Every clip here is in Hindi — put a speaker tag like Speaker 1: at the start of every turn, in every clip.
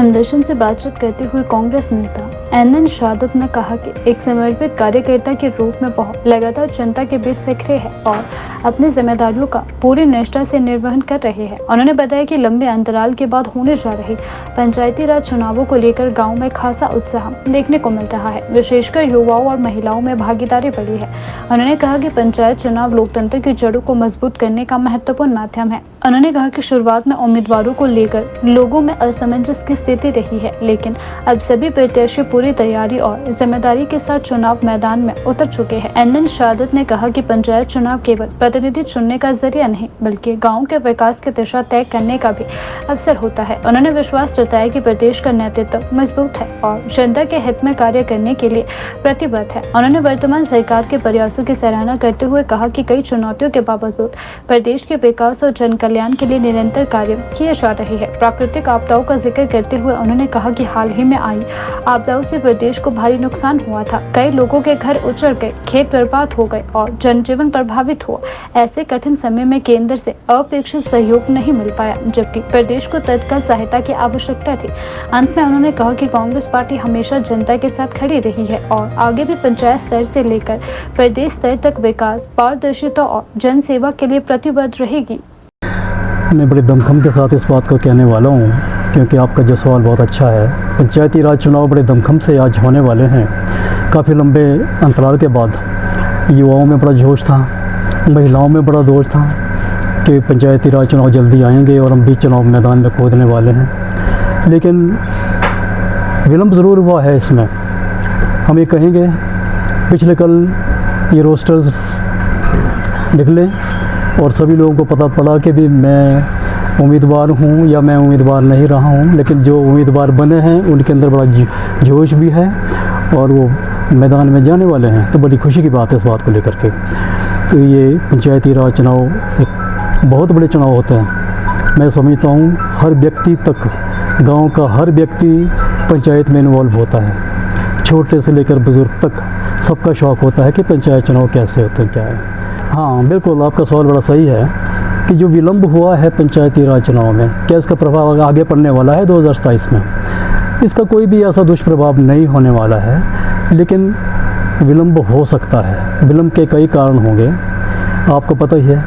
Speaker 1: हमदर्शन से बातचीत करते हुए कांग्रेस नेता एनएन शहादत ने कहा कि एक समर्पित कार्यकर्ता के रूप में वह लगातार जनता के बीच सक्रिय है और अपनी जिम्मेदारियों का पूरी निष्ठा से निर्वहन कर रहे हैं। उन्होंने बताया कि लंबे अंतराल के बाद होने जा रहे पंचायती राज चुनावों को लेकर गाँव में खासा उत्साह देखने को मिल रहा है, विशेषकर युवाओं और महिलाओं में भागीदारी बढ़ी है। उन्होंने कहा कि पंचायत चुनाव लोकतंत्र की जड़ों को मजबूत करने का महत्वपूर्ण माध्यम है। उन्होंने कहा कि शुरुआत में उम्मीदवारों को लेकर लोगों में असमंजस की स्थिति रही है, लेकिन अब सभी प्रत्याशी पूरी तैयारी और जिम्मेदारी के साथ चुनाव मैदान में उतर चुके हैं। एनएन शहादत ने कहा कि पंचायत चुनाव केवल प्रतिनिधि चुनने का जरिया नहीं बल्कि गांव के विकास की दिशा तय करने का भी अवसर होता है। उन्होंने विश्वास जताया कि प्रदेश का नेतृत्व मजबूत है और जनता के हित में कार्य करने के लिए प्रतिबद्ध है। उन्होंने वर्तमान सरकार के प्रयासों की सराहना करते हुए कहा कि कई चुनौतियों के बावजूद प्रदेश के विकास और जन कल्याण के लिए निरंतर कार्य किए जा रहे हैं। प्राकृतिक आपदाओं का जिक्र करते हुए उन्होंने कहा कि हाल ही में आई आपदाओं से प्रदेश को भारी नुकसान हुआ था। कई लोगों के घर उजड़ गए, खेत बर्बाद हो गए और जनजीवन प्रभावित हुआ। ऐसे कठिन समय में केंद्र से अपेक्षित सहयोग नहीं मिल पाया, जबकि प्रदेश को तत्काल सहायता की आवश्यकता थी। अंत में उन्होंने कहा कि कांग्रेस पार्टी हमेशा जनता के साथ खड़ी रही है और आगे भी पंचायत स्तर से लेकर प्रदेश स्तर तक विकास, पारदर्शिता और जन सेवा के लिए प्रतिबद्ध रहेगी।
Speaker 2: मैं बड़े दमखम के साथ इस बात को कहने वाला हूँ, क्योंकि आपका जो सवाल बहुत अच्छा है। पंचायती राज चुनाव बड़े दमखम से आज होने वाले हैं। काफ़ी लंबे अंतराल के बाद युवाओं में बड़ा जोश था, महिलाओं में बड़ा जोश था कि पंचायती राज चुनाव जल्दी आएंगे और हम भी चुनाव मैदान में कूदने वाले हैं। लेकिन विलम्ब ज़रूर हुआ है इसमें। हम ये कहेंगे, पिछले कल ये रोस्टर्स निकले और सभी लोगों को पता पड़ा कि भी मैं उम्मीदवार हूँ या मैं उम्मीदवार नहीं रहा हूँ, लेकिन जो उम्मीदवार बने हैं उनके अंदर बड़ा जोश भी है और वो मैदान में जाने वाले हैं। तो बड़ी खुशी की बात है इस बात को लेकर के। तो ये पंचायती राज चुनाव एक बहुत बड़े चुनाव होते हैं। मैं समझता हूँ हर व्यक्ति तक, गांव का हर व्यक्ति पंचायत में इन्वॉल्व होता है। छोटे से लेकर बुज़ुर्ग तक सबका शौक़ होता है कि पंचायत चुनाव कैसे होते हैं, क्या है। हाँ बिल्कुल, आपका सवाल बड़ा सही है कि जो विलम्ब हुआ है पंचायती राज चुनाव में, क्या इसका प्रभाव आगे पड़ने वाला है 2027 में? इसका कोई भी ऐसा दुष्प्रभाव नहीं होने वाला है, लेकिन विलम्ब हो सकता है। विलम्ब के कई कारण होंगे, आपको पता ही है।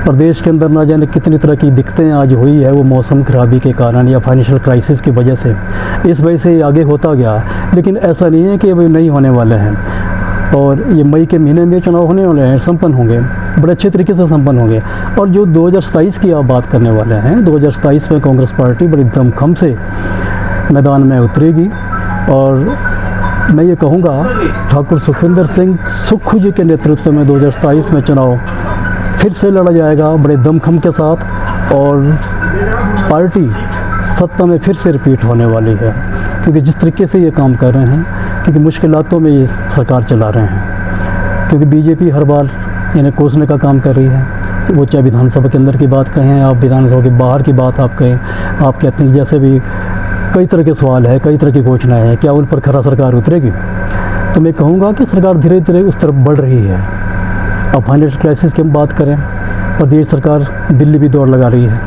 Speaker 2: प्रदेश के अंदर ना जाने कितनी तरह की दिक्कतें आज हुई है, वो मौसम खराबी के कारण या फाइनेंशियल क्राइसिस की वजह से, इस वजह से आगे होता गया। लेकिन ऐसा नहीं है कि वे नहीं होने वाले हैं। और ये मई के महीने में चुनाव होने वाले हैं, संपन्न होंगे, बड़े अच्छे तरीके से संपन्न होंगे। और जो 2027 की आप बात करने वाले हैं, 2027 में कांग्रेस पार्टी बड़ी दमखम से मैदान में उतरेगी। और मैं ये कहूँगा, ठाकुर सुखविंदर सिंह सुक्खू जी के नेतृत्व में 2027 में चुनाव फिर से लड़ा जाएगा बड़े दमखम के साथ, और पार्टी सत्ता में फिर से रिपीट होने वाली है। क्योंकि जिस तरीके से ये काम कर रहे हैं, क्योंकि मुश्किलातों में ये सरकार चला रहे हैं, क्योंकि बीजेपी हर बार इन्हें कोसने का काम कर रही है। वो चाहे विधानसभा के अंदर की बात कहें, आप विधानसभा के बाहर की बात आप कहें, आप कहते हैं जैसे भी कई तरह के सवाल है, कई तरह की घोषणाएँ हैं, क्या उन पर खरा सरकार उतरेगी? तो मैं कहूँगा कि सरकार धीरे धीरे उस तरफ बढ़ रही है। अब फाइनेंशियल क्राइसिस की हम बात करें, प्रदेश सरकार दिल्ली भी दौड़ लगा रही है।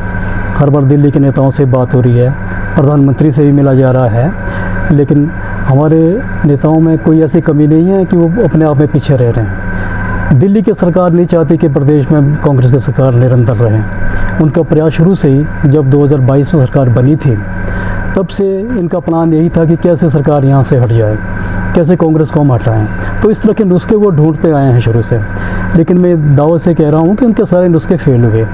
Speaker 2: हर बार दिल्ली के नेताओं से बात हो रही है, प्रधानमंत्री से भी मिला जा रहा है, लेकिन हमारे नेताओं में कोई ऐसी कमी नहीं है कि वो अपने आप में पीछे रह रहे हैं। दिल्ली की सरकार नहीं चाहती कि प्रदेश में कांग्रेस की सरकार निरंतर रहे। उनका प्रयास शुरू से ही, जब 2022 में सरकार बनी थी, तब से इनका प्लान यही था कि कैसे सरकार यहाँ से हट जाए, कैसे कांग्रेस को हम हटाएं। तो इस तरह के नुस्खे वो ढूंढते आए हैं शुरू से। लेकिन मैं दावे से कह रहा हूँ कि उनके सारे नुस्खे फेल हुए।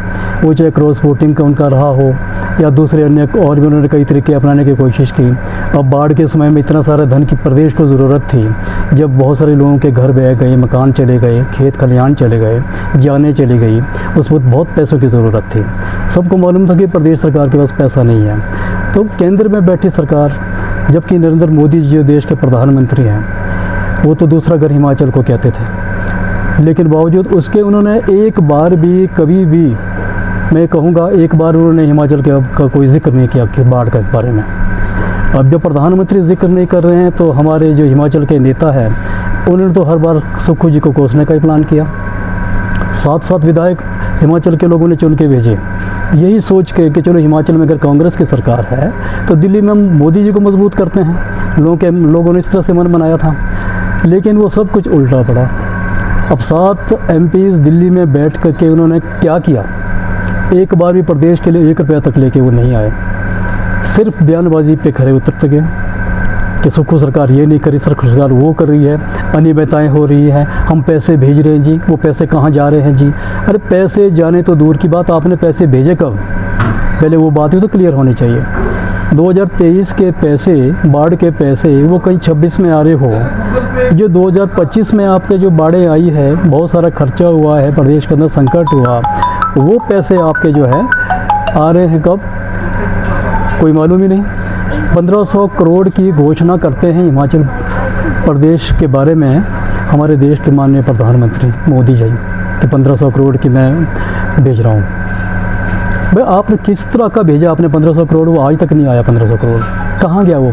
Speaker 2: वो चाहे क्रॉस वोटिंग का उनका रहा हो या दूसरे अन्य और भी उन्होंने कई तरीके अपनाने की कोशिश की। अब बाढ़ के समय में इतना सारा धन की प्रदेश को ज़रूरत थी, जब बहुत सारे लोगों के घर बह गए, मकान चले गए, खेत खलिहान चले गए, जाने चली गई, उस वक्त बहुत पैसों की ज़रूरत थी। सबको मालूम था कि प्रदेश सरकार के पास पैसा नहीं है। तो केंद्र में बैठी सरकार, जबकि नरेंद्र मोदी जी जो देश के प्रधानमंत्री हैं, वो तो दूसरा घर हिमाचल को कहते थे, लेकिन बावजूद उसके उन्होंने एक बार भी, कभी भी, मैं कहूँगा एक बार उन्होंने हिमाचल का कोई जिक्र नहीं किया कि बाढ़ के बारे में। अब जब प्रधानमंत्री जिक्र नहीं कर रहे हैं, तो हमारे जो हिमाचल के नेता हैं, उन्होंने तो हर बार सुक्खू जी को कोसने का ही प्लान किया। 7 विधायक हिमाचल के लोगों ने चुन के भेजे यही सोच के कि चलो हिमाचल में अगर कांग्रेस की सरकार है तो दिल्ली में हम मोदी जी को मजबूत करते हैं। लोगों ने इस तरह से मन बनाया था, लेकिन वो सब कुछ उल्टा पड़ा। अब 7 MPs दिल्ली में बैठ करके उन्होंने क्या किया, एक बार भी प्रदेश के लिए 1 रुपया तक लेके वो नहीं आए। सिर्फ बयानबाजी पे खड़े उतरते गए कि सुखो सरकार ये नहीं करी, सरकार वो कर रही है, अनियमितताएँ हो रही हैं, हम पैसे भेज रहे हैं जी, वो पैसे कहाँ जा रहे हैं जी। अरे पैसे जाने तो दूर की बात, आपने पैसे भेजे कब, पहले वो बात ही तो क्लियर होनी चाहिए। 2023 के पैसे, बाढ़ के पैसे वो कहीं 26 में आ रहे हो, जो 2025 में आपके जो बाढ़ें आई है, बहुत सारा खर्चा हुआ है, प्रदेश के अंदर संकट हुआ, वो पैसे आपके जो है आ रहे हैं कब, कोई मालूम ही नहीं। 1500 करोड़ की घोषणा करते हैं हिमाचल प्रदेश के बारे में हमारे देश के माननीय प्रधानमंत्री मोदी जी कि 1500 करोड़ की मैं भेज रहा हूँ। भाई आपने किस तरह का भेजा, आपने 1500 करोड़, वो आज तक नहीं आया। 1500 करोड़ कहाँ गया वो?